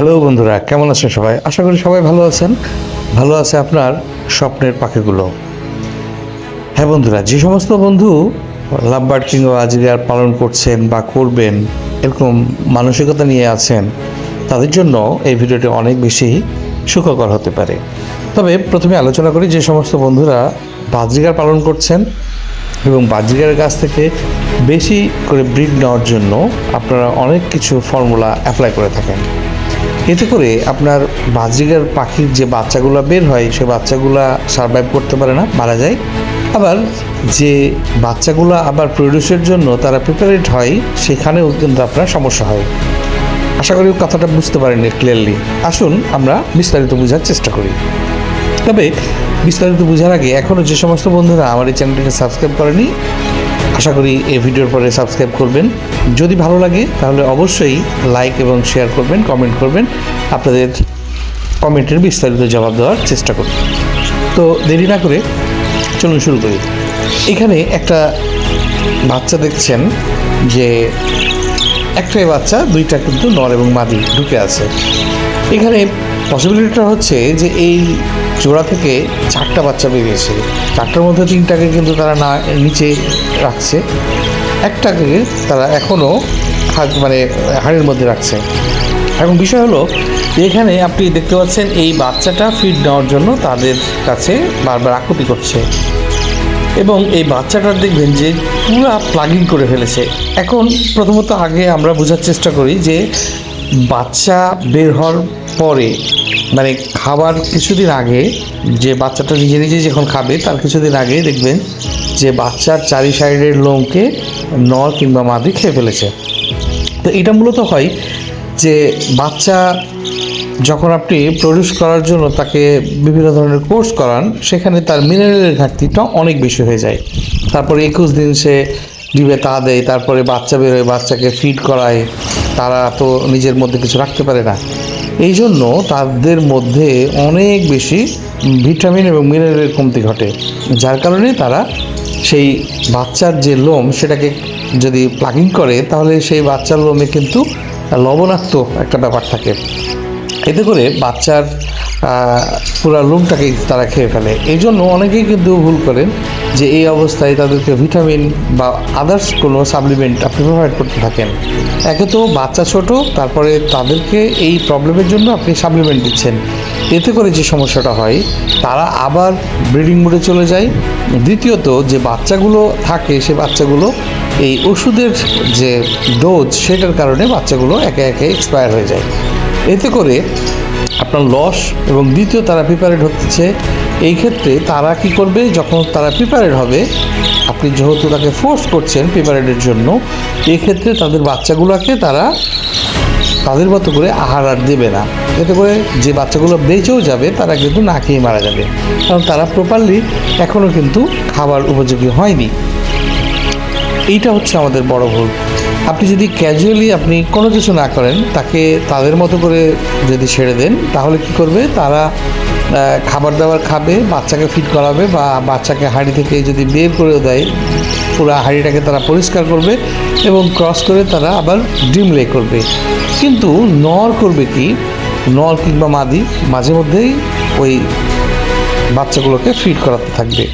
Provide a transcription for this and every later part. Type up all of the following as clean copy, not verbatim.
Hello বন্ধুরা, কেমন আছেন সবাই? আশা করি সবাই ভালো আছেন। ভালো আছে আপনার স্বপ্নের পাখিগুলো। হ্যাঁ বন্ধুরা, যে সমস্ত বন্ধু লাভবার্ড কিংবা বাজিগার পালন করছেন বা করবেন এরকম মানসিকতা নিয়ে আছেন, তাদের জন্য এই ভিডিওটি অনেক বেশি সুখকর হতে পারে। তবে প্রথমে আলোচনা করি যে সমস্ত বন্ধুরা বাজিগার পালন করছেন এবং বাজিগারের কাছ থেকে বেশি করে ব্রিড নেওয়ার জন্য আপনারা অনেক কিছু ফর্মুলা অ্যাপ্লাই করে থাকেন। এতে করে আপনার বাজিগার পাখির যে বাচ্চাগুলো বের হয় সে বাচ্চাগুলো সারভাইভ করতে পারে না, মারা যায়। আবার যে বাচ্চাগুলো আবার প্রডিউসের জন্য তারা প্রিপারেট হয়, সেখানেও কিন্তু আপনার সমস্যা হয়। আশা করি কথাটা বুঝতে পারেন ক্লিয়ারলি। আসুন আমরা বিস্তারিত বোঝার চেষ্টা করি। তবে বিস্তারিত বোঝার আগে এখনও যে সমস্ত বন্ধুরা আমার এই চ্যানেলটিকে সাবস্ক্রাইব করেনি, আশা করি এই ভিডিওর পরে সাবস্ক্রাইব করবেন। যদি ভালো লাগে তাহলে অবশ্যই লাইক এবং শেয়ার করবেন, কমেন্ট করবেন। আপনাদের কমেন্টের বিস্তারিত জবাব দেওয়ার চেষ্টা করব। তো দেরি না করে চলুন শুরু করি। এখানে একটা বাচ্চা দেখছেন যে একটাই বাচ্চা, দুইটা কিন্তু নর এবং মাদি ঢুকে আছে। এখানে পসিবিলিটিটা হচ্ছে যে এই জোড়া থেকে 4টা বাচ্চা বেরিয়েছে। 4টার মধ্যে 3টাকে কিন্তু তারা না নিচে রাখছে, একটাকে তারা এখনও হাড়ের মধ্যে রাখছে। এখন বিষয় হলো এখানে আপনি দেখতে পাচ্ছেন এই বাচ্চাটা ফিড নেওয়ার জন্য তাদের কাছে বারবার আকুতি করছে এবং এই বাচ্চাটার দেখবেন যে পুরো প্লাগিং করে ফেলেছে। এখন প্রথমত আগে আমরা বোঝার চেষ্টা করি যে বাচ্চা বের হওয়ার পরে খাবার কিছুদিন আগে যে বাচ্চাটা নিজে নিজে যখন খাবে তার কিছুদিন আগে দেখবেন যে বাচ্চার চারি সাইডের লোমকে নর কিংবা মাদি খেয়ে ফেলেছে। তো এটা মূলত হয় যে বাচ্চা যখন আপনি প্রডিউস করার জন্য তাকে বিভিন্ন ধরনের কোর্স করান, সেখানে তার মিনারেলের ঘাটতিটা অনেক বেশি হয়ে যায়। তারপরে 21 দিন সে ডিমে তা দেয়, তারপরে বাচ্চা বেরোয়, বাচ্চাকে ফিড করায়, তারা তো নিজের মধ্যে কিছু রাখতে পারে না। এই জন্য তাদের মধ্যে অনেক বেশি ভিটামিন এবং মিনারেলের কমতি ঘটে, যার কারণে তারা সেই বাচ্চার যে লোম সেটাকে যদি প্লাগিং করে তাহলে সেই বাচ্চার লোমে কিন্তু লবণাক্ত একটা ব্যাপার থাকে। এতে করে বাচ্চার পুরা লোমটাকেই তারা খেয়ে ফেলে। এই জন্য অনেকেই কিন্তু ভুল করেন যে এই অবস্থায় তাদেরকে ভিটামিন বা আদার্স কোনো সাপ্লিমেন্ট আপনি প্রোভাইড করতে থাকেন। একে তো বাচ্চা ছোট, তারপরে তাদেরকে এই প্রবলেমের জন্য আপনি সাপ্লিমেন্ট দিচ্ছেন। এতে করে যে সমস্যাটা হয় তারা আবার ব্রিডিং মোডে চলে যায়। দ্বিতীয়ত যে বাচ্চাগুলো থাকে সে বাচ্চাগুলো এই ওষুধের যে ডোজ সেটার কারণে বাচ্চাগুলো একে একে এক্সপায়ার হয়ে যায়। এতে করে আপনার লস এবং দ্বিতীয় তারা প্রিপারেড হচ্ছে। এই ক্ষেত্রে তারা কি করবে, যখন তারা প্রিপারেড হবে আপনি যেহেতু তাকে ফোর্স করছেন প্রিপারেডের জন্য, এই ক্ষেত্রে তাদের বাচ্চাগুলোকে তারা তাদের মতো করে আহার আর দেবে না। এতে করে যে বাচ্চাগুলো বেঁচেও যাবে তারা কিন্তু না খেয়ে মারা যাবে, কারণ তারা প্রপারলি এখনও কিন্তু খাবার উপযোগী হয়নি। এইটা হচ্ছে আমাদের বড় ভুল। আপনি যদি ক্যাজুয়ালি আপনি কোনো কিছু না করেন, তাকে তাদের মতো করে যদি ছেড়ে দেন, তাহলে কি করবে, তারা খাবার দাবার খাবে, বাচ্চাকে ফিড করাবে বা বাচ্চাকে হাঁড়ি থেকে যদি বের করেও দেয় পুরো হাঁড়িটাকে তারা পরিষ্কার করবে এবং ক্রস করে তারা আবার ডিম লে করবে। কিন্তু নর করবে কি, নর কিংবা মাদি মাঝে মধ্যেই ওই বাচ্চাগুলোকে ফিড করাতে থাকবে।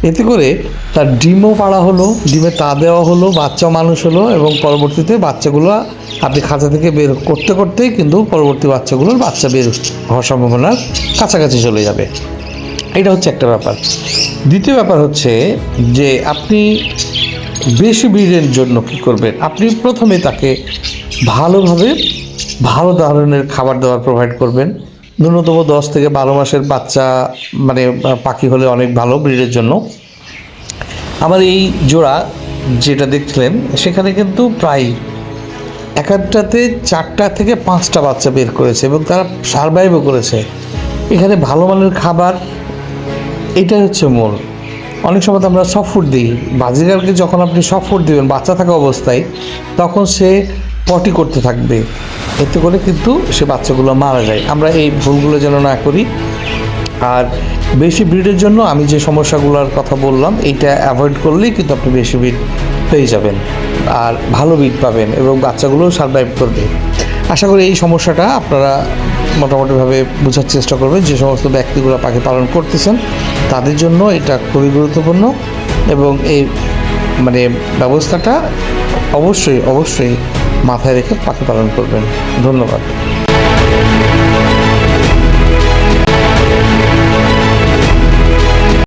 এতে করে তার ডিমও পাড়া হলো, ডিমে তা দেওয়া হলো, বাচ্চাও মানুষ হলো এবং পরবর্তীতে বাচ্চাগুলো আপনি খাঁচা থেকে বের করতে করতেই কিন্তু পরবর্তী বাচ্চাগুলোর বাচ্চা বের হওয়ার সম্ভাবনার কাছাকাছি চলে যাবে। এটা হচ্ছে একটা ব্যাপার। দ্বিতীয় ব্যাপার হচ্ছে যে আপনি বেশি ব্রিডের জন্য কী করবেন, আপনি প্রথমে তাকে ভালোভাবে ভালো ধরনের খাবার দাবার প্রোভাইড করবেন। ন্যূনতম 10 থেকে 12 মাসের বাচ্চা পাখি হলে অনেক ভালো ব্রিডের জন্য। আমার এই জোড়া যেটা দেখছিলেন সেখানে কিন্তু প্রায় একটাতে 4টা থেকে 5টা বাচ্চা বের করেছে এবং তারা সারভাইভও করেছে। এখানে ভালো মানের খাবার, এটাই হচ্ছে মূল। অনেক সময় আমরা সফট ফুড দিই, বাজিগারকে যখন আপনি সফট ফুড দিবেন বাচ্চা থাকা অবস্থায়, তখন সে পটি করতে থাকবে, এতে করে কিন্তু সে বাচ্চাগুলো মারা যায়। আমরা এই ভুলগুলো যেন না করি। আর বেশি ব্রিডের জন্য আমি যে সমস্যাগুলোর কথা বললাম এইটা অ্যাভয়েড করলেই কিন্তু আপনি বেশি ব্রিড পেয়ে যাবেন আর ভালো ব্রিড পাবেন এবং বাচ্চাগুলোও সারভাইভ করবে। আশা করি এই সমস্যাটা আপনারা মোটামুটিভাবে বোঝার চেষ্টা করবেন। যে সমস্ত ব্যক্তিগুলো পাখি পালন করতেছেন তাদের জন্য এটা খুবই গুরুত্বপূর্ণ, এবং এই মানে ব্যবস্থাটা অবশ্যই মাথায় রেখে পাখি পালন করবেন। ধন্যবাদ।